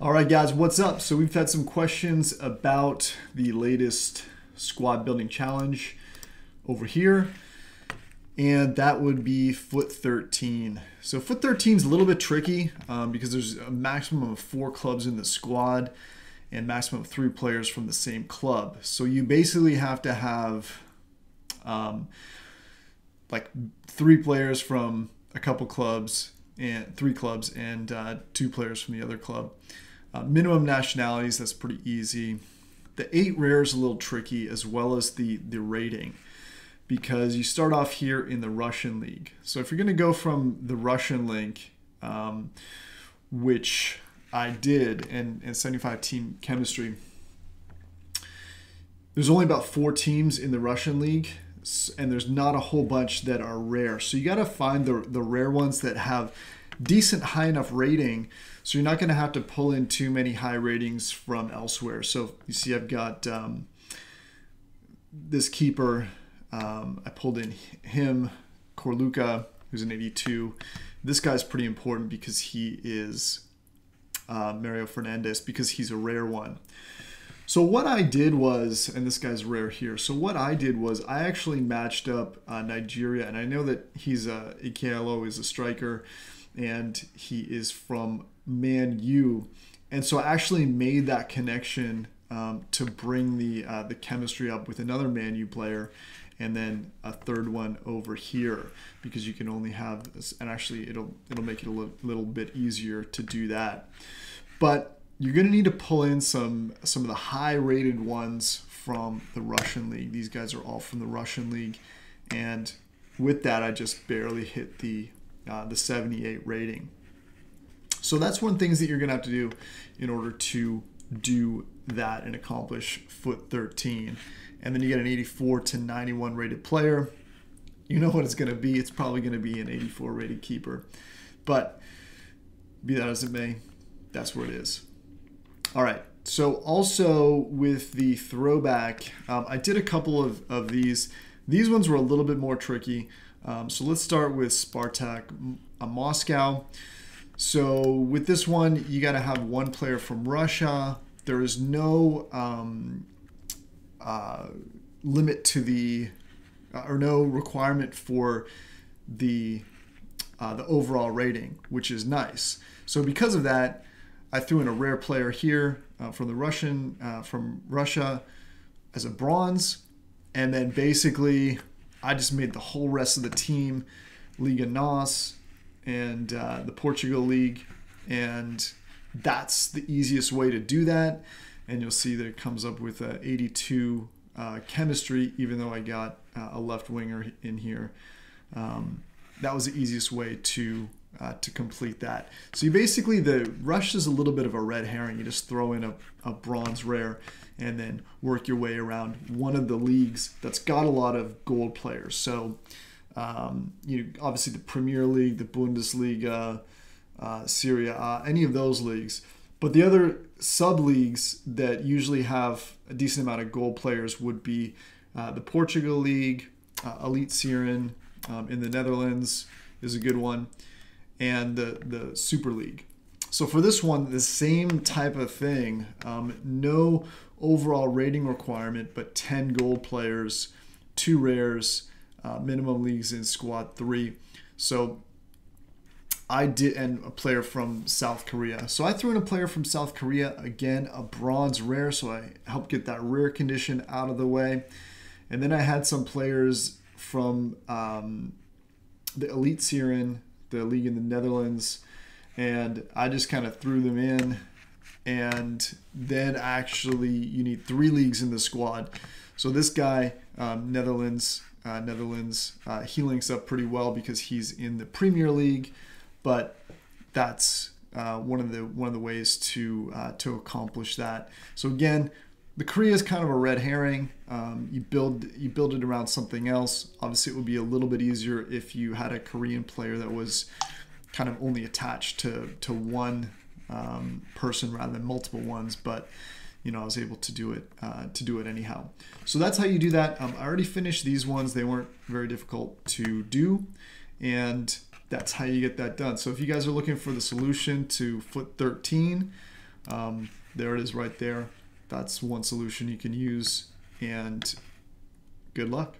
All right, guys, what's up? So we've had some questions about the latest squad building challenge over here, and that would be foot 13. So foot 13 is a little bit tricky because there's a maximum of 4 clubs in the squad and maximum of 3 players from the same club. So you basically have to have like 3 players from a couple clubs and 3 clubs and 2 players from the other club. Minimum nationalities, that's pretty easy. The 8 rare is a little tricky, as well as the rating, because you start off here in the Russian league. So if you're going to go from the Russian league, which I did in 75 team chemistry, there's only about 4 teams in the Russian league, and there's not a whole bunch that are rare. So you got to find the rare ones that have decent high enough rating, so you're not going to have to pull in too many high ratings from elsewhere. So you see I've got this keeper. I pulled in him, Korluka, who's an 82. This guy's pretty important because he is Mario Fernandez, because he's a rare one. So what I did was, and this guy's rare here, so what I did was I actually matched up Nigeria, and I know that he's Ikelo is a striker, and he is from Man U, and so I actually made that connection to bring the chemistry up with another Man U player, and then a third one over here, because you can only have this, and actually it'll make it a little bit easier to do that. But you're going to need to pull in some of the high rated ones from the Russian league. These guys are all from the Russian league, and with that I just barely hit the 78 rating. So that's one of the things that you're going to have to do in order to do that and accomplish foot 13. And then you get an 84 to 91 rated player. You know what it's going to be. It's probably going to be an 84 rated keeper. But be that as it may, that's where it is. All right. So also with the throwback, I did a couple of these. These ones were a little bit more tricky. So let's start with Spartak Moscow. So with this one, you got to have 1 player from Russia. There is no limit to the, or no requirement for the overall rating, which is nice. So because of that, I threw in a rare player here from Russia as a bronze, and then basically I just made the whole rest of the team Liga NOS and the Portugal League, and that's the easiest way to do that. And you'll see that it comes up with 82 chemistry, even though I got a left winger in here. That was the easiest way to complete that. So you basically, the rush is a little bit of a red herring. You just throw in a bronze rare and then work your way around one of the leagues that's got a lot of gold players. So obviously the Premier League, the Bundesliga, Serie A, any of those leagues. But the other sub-leagues that usually have a decent amount of gold players would be the Portugal League, Elite Siren in the Netherlands is a good one, and the Super League. So for this one, the same type of thing, no overall rating requirement, but 10 gold players, 2 rares, minimum leagues in squad 3. So I did, and a player from South Korea. So I threw in a player from South Korea, again, a bronze rare, so I helped get that rare condition out of the way. And then I had some players from the Elite Siren, the league in the Netherlands, and I just kind of threw them in. And then actually you need 3 leagues in the squad. So this guy, Netherlands, he links up pretty well because he's in the Premier League, but that's one of the ways to accomplish that. So again, the Korea is kind of a red herring. You build it around something else. Obviously, it would be a little bit easier if you had a Korean player that was kind of only attached to one person rather than multiple ones. But I was able to do it anyhow. So that's how you do that. I already finished these ones. They weren't very difficult to do, and that's how you get that done. So if you guys are looking for the solution to foot 13, There it is right there. That's one solution you can use, and good luck.